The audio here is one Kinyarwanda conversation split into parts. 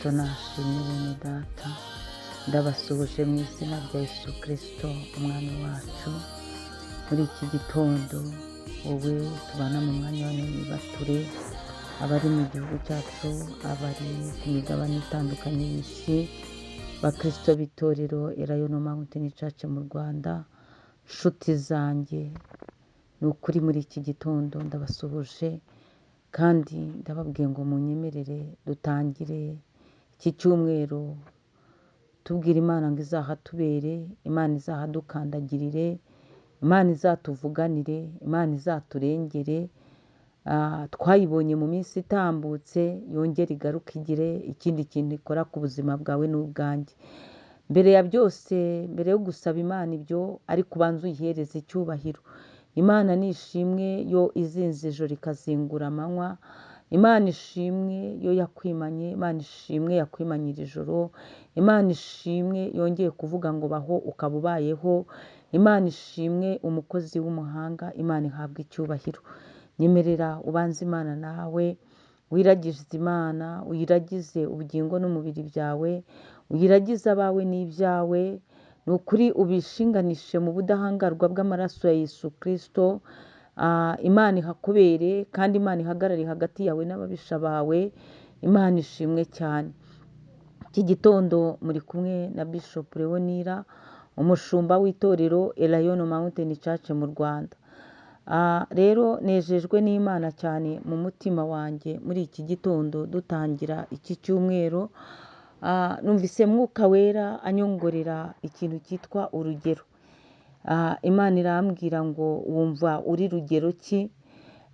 Kristo nashimwe bene data, ndabasuhuje mu izina rya Yesu Kristo umwami wacu. Muri iki gitondo wowe tubana mu mwanya wa none bature, abari mu gihugu cyacu, abari ku migabane itandukanye y'isi, bakristo b'itorero Elayono Mountain Church mu Rwanda, nshuti zanjye, ni ukuri muri iki gitondo ndabasuhuje kandi ndababwiye ngo munyemerere dutangire iki cyumweru tubwira Imana ngo izahatubere, Imana izahadukandagirire, Imana izatuvuganire, Imana izaturengere. Twayibonye mu minsi itambutse, yongere igaruka igire ikindi kintu ikora ku buzima bwawe n'ubwanjye. Mbere ya byose, mbere yo gusaba Imana ibyo, ariko ubanza uyihereze icyubahiro. Imana ni ishimwe yo izinze ijoro ikazingura amanywa. Imana ishimwe yo yakwimanye, Imana ishimwe yakwimanyira ijoro, Imana ishimwe yongeye kuvuga ngo baho ukaba ubayeho, Imana ishimwe umukozi w'umuhanga, Imana ihabwa icyubahiro. Nyemerera ubanze Imana nawe, wiragize Imana, uyiragize ubugingo n'umubiri byawe, uyiragize abawe n'ibyawe, ni ukuri ubishinganishe mu budahangarwa bw'amaraso ya Yesu Kristo. Imana ihakubere kandi Imana ihagarare hagati yawe n'ababisha bawe. Imana ishimwe cyane. Iki gitondo muri kumwe na Bishop Leonira, umushumba w'itorero Elayono Mountain Church mu Rwanda. Rero nejejwe n'Imana cyane mu mutima wanjye muri iki gitondo dutangira iki cyumweru. Numvise Mwuka Wera anyongorera ikintu cyitwa urugero. Imana irambwira ngo wumva uri rugero ki?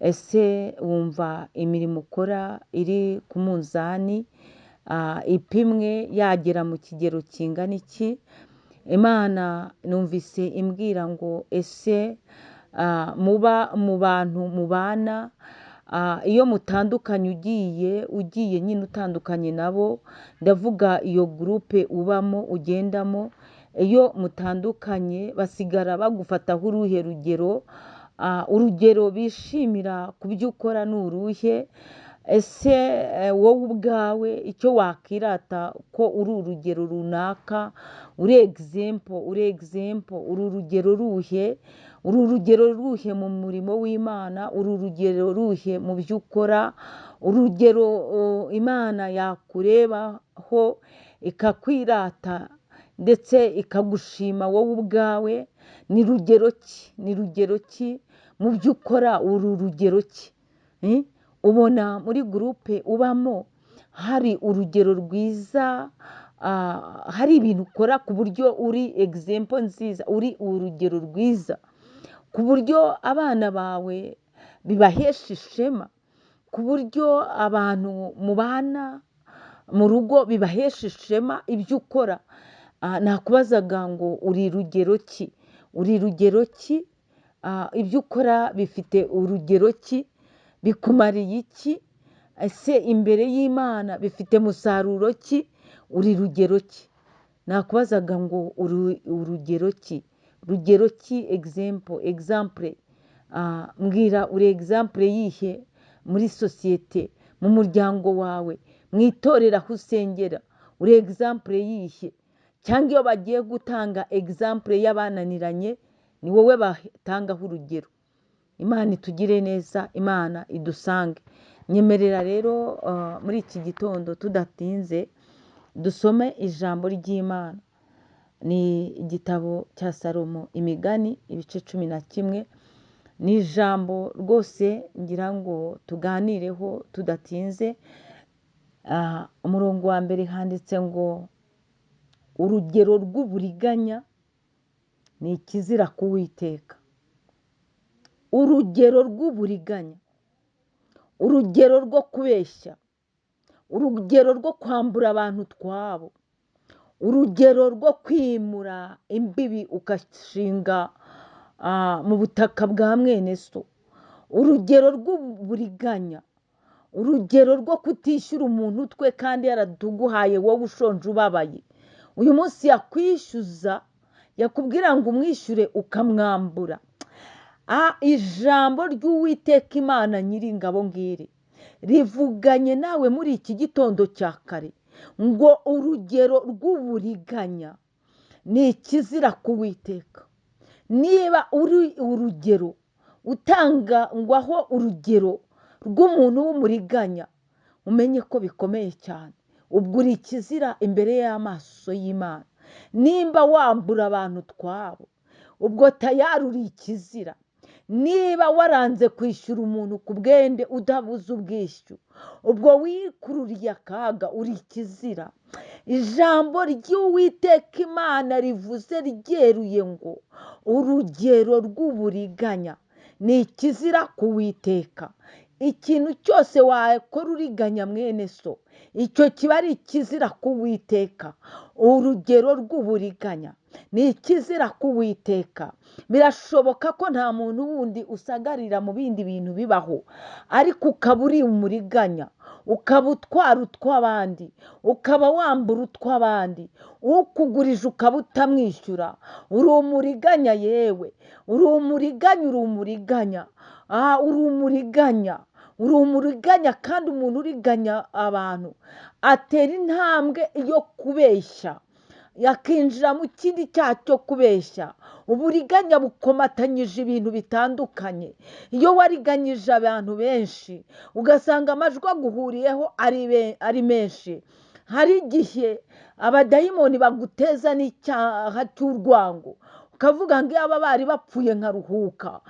Ese wumva imirimo ukora iri ku munzani ipimwe yagera mu kigero kingana iki? Imana numvise imbwira ngo ese muba mu bantu mubana, iyo mutandukanye ugiye nyine utandukanye nabo, ndavuga iyo gurupe ubamo ugendamo, iyo mutandukanye basigara bagufataho uruhe rugero? Urugero bishimira ku byo ukora ni uruhe? Ese wowe ubwawe icyo wakirata ko uri urugero runaka, uri example, uri urugero ruhe? Uri urugero ruhe mu murimo w'Imana? Uri urugero ruhe mu byo ukora? Urugero Imana yakurebaho ikakwirata ndetse ikagushima wowe ubwawe? Ni rugero ki? Ni rugero ki mu byo ukora? Uri urugero ki? Ubona muri gurupe ubamo hari urugero rwiza, hari ibintu ukora ku buryo uri example nziza, uri urugero rwiza ku buryo abana bawe bibahesha ishema, ku buryo abantu mubana mu rugo bibahesha ishema ibyo ukora. Nakubazaga ngo uri rugero ki? Uri rugero ki? Ibyo ukora bifite urugero ki? Bikumariye iki? Ese imbere y'Imana bifite musaruro ki? Uri rugero ki? Nakubazaga ngo uri urugero ki? Rugero ki? Example. Mbwira uri example yihe muri sosiyete, mu muryango wawe, mu itorero aho usengera, uri example yihe? Cyangwa iyo bagiye gutanga example y'abananiranye, ni wowe batangaho urugero. Imana itugire neza, Imana idusange. Nyemerera rero muri iki gitondo tudatinze dusome ijambo ry'Imana. Ni igitabo cya Salomo, Imigani, ibice 11. Ni ijambo rwose ngira ngo tuganireho tudatinze. Umurongo wa mbere handitse ngo urugero rw'uburiganya ni ikizira ku Uwiteka. Urugero rw'uburiganya, urugero rwo kubeshya, urugero rwo kwambura abantu utwabo, urugero rwo kwimura imbibi ugashinga mu butaka bwa mwene so, urugero rw'uburiganya, urugero rwo kutishyura umuntu utwe kandi yaratuguhaye wowe ushonje ubabaye. Uyu munsi yakwishyuza, yakubwira ngo umwishyure ukamwambura. Ijambo ry'Uwiteka Imana Nyiringabo ngiri rivuganye nawe muri iki gitondo cya kare. ngo urugero rw'uburiganya ni ikizira ku Uwiteka. Niba uri urugero utangwaho urugero rw'umuntu w'umuriganya, umenye ko bikomeye cyane. Ubwo uri ikizira imbere y'amaso y'Imana. Nimba wambura abantu utwabo, ubwo tayari uri ikizira. Niba waranze kwishyura umuntu ku bwende udabuze ubwishyu, ubwo wikururiye akaga, uri ikizira. Ijambo ry'Uwiteka Imana rivuze ryeruye ngo urugero rw'uburiganya ni ikizira ku Uwiteka. Ikintu cyose wakora uriganya mwene so, icyo kiba ari ikizira ku Uwiteka. Urugero rw'uburiganya ni ikizira ku Uwiteka. Birashoboka ko nta muntu wundi usagarira mu bindi bintu bibaho, ariko ukaba uri umuriganya, ukaba utwara utw'abandi, ukaba wambura utw'abandi, ukugurije ukaba utamwishyura, uri umuriganya. Yewe uri umuriganya, uri umuriganya, uri umuriganya, uri umuriganya. Kandi umuntu uriganya abantu atera intambwe yo kubeshya, yakinjira mu kindi cyaha cyo kubeshya. Uburiganya bukomatanyije ibintu bitandukanye. Iyo wariganyije abantu benshi ugasanga amajwi aguhuriyeho ari menshi, hari igihe abadayimoni baguteza n'icyaha cy'urwango, ukavuga ngo aba bari bapfuye nkaruhuka.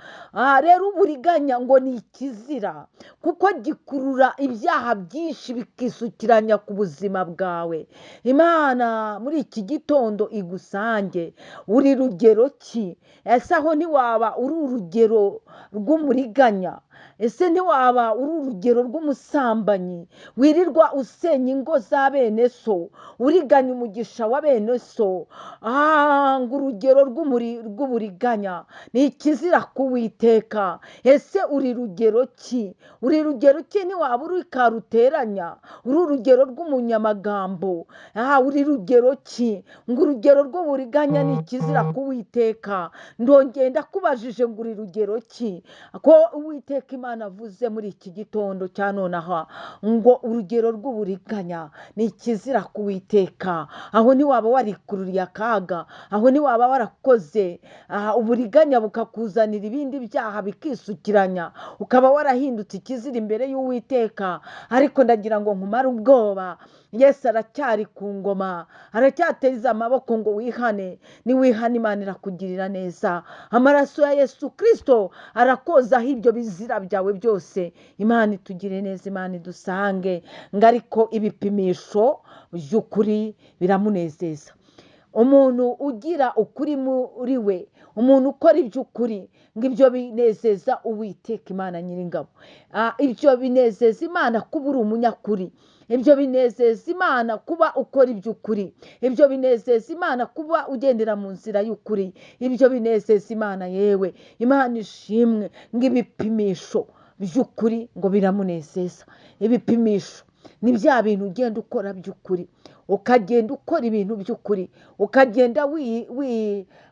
Rero uburiganya ngo ni ikizira, kuko gikurura ibyaha byinshi bikisukiranya ku buzima bwawe. Imana muri iki gitondo igusange. Uri rugero ki? Ese aho ntiwaba uri urugero rw'umuriganya? Ese ntiwaba uri urugero rw'umusambanyi wirirwa usenya ingo za bene so, uriganya umugisha wa bene so? Ngo urugero rw'uburiganya ni ikizira ku Uwiteka. Ese uri rugero ki? Uri rugero ki? Ntiwaba uri karuteranya, uri urugero rw'umunyamagambo? Uri rugero ki? Ngo urugero rw'uburiganya ni ikizira ku Uwiteka. Ndongera ndakubajije ngo uri rugero ki? Ko Uwiteka Imana avuze muri iki gitondo cya nonaha ngo urugero rw'uburiganya ni ikizira ku Uwiteka. Aho ntiwaba warikururiye akaga, aho ntiwaba warakoze uburiganya bukakuzanira ibindi byaha bikisukiranya, ukaba warahindutse ikizira imbere y'Uwiteka. Ariko ndagira ngo nkumare ubwoba. Yesu aracyari ku ngoma, aracyateza amaboko ngo wihane. Niwihane Imana irakugirira neza. Amaraso ya Yesu Kristo arakozaho ibyo bizira byawe byose. Imana itugire neza, Imana idusange. Ngo ariko ibipimisho by'ukuri biramunezeza. Umuntu ugira ukuri muri we, umuntu ukora iby'ukuri, ngo ibyo binezeza Uwiteka Imana Nyiringabo. Ibyo binezeza Imana kuba uri umunyakuri. Ibyo binezeza Imana kuba ukora iby'ukuri. Ibyo binezeza Imana kuba ugendera mu nzira y'ukuri. Ibyo binezeza Imana. Yewe Imana ishimwe. Ngo ibipimisho by'ukuri ngo biramunezeza. Ibipimisho ni bya bintu ugenda ukora by'ukuri, ukagenda ukora ibintu by'ukuri, ukagenda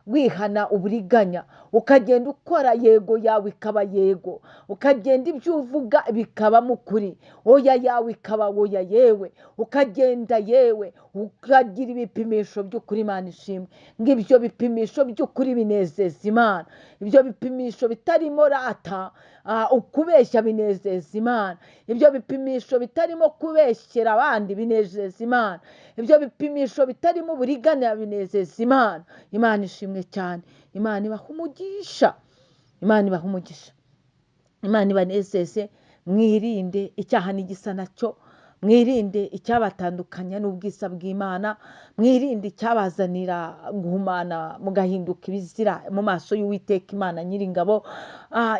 wihana uburiganya, ukagenda ukora yego yawe ikaba yego, ukagenda ibyo uvuga bikabamo ukuri, oya yawe ikaba oya. Yewe ukagenda yewe ukagira ibipimisho by'ukuri. Imana ishimwe. Ngo ibyo bipimisho by'ukuri binezeza Imana. Ibyo bipimisho bitarimo rata, ukubeshya binezeza Imana. Ibyo bipimisho bitarimo kubeshyera abandi binezeza Imana. Ibyo bipimisho bitarimo uburiganya binezeza Imana. Imana ishimwe cyane. Imana ibaha umugisha. Imana ibaha umugisha. Imana ibanezeze. Mwirinde icyaha n'igisa nacyo. Mwirinde icyabatandukanya n'ubwiza bw'Imana. Mwirinde icyabazanira guhumana mugahinduka ibizira mu maso y'Uwiteka Imana Nyiringabo.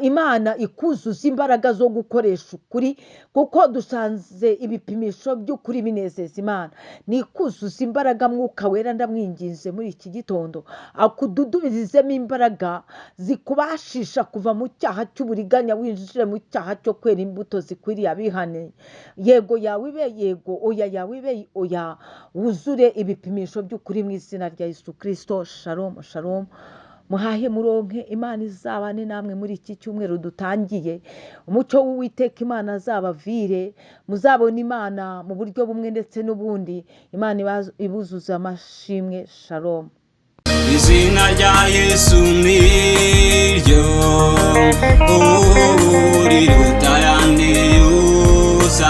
Imana ikuzuza imbaraga zo gukoresha ukuri, kuko dusanze ibipimisho by'ukuri binezeza Imana. Ni ikuzuza imbaraga Mwuka Wera ndamwinginze muri iki gitondo akududubirizemo imbaraga zikubashisha kuva mu cyaha cy'uburiganya winjire mu cyaha cyo kwera imbuto zikwiriye abihane. Yego yawe ibe yego, oya yawe ibe oya. Wuzure ibipimisho by'ukuri mu izina rya Yesu Kristo. Shalom shalom. muhahe muronke. Imana izabane namwe muri iki cyumweru dutangiye. Umucyo w'Uwiteka Imana azabavire, muzabona Imana mu buryo bumwe ndetse n'ubundi. Imana ibuzuza amashimwe. Shalom. Izina rya Yesu niryo riruta ayandi yose.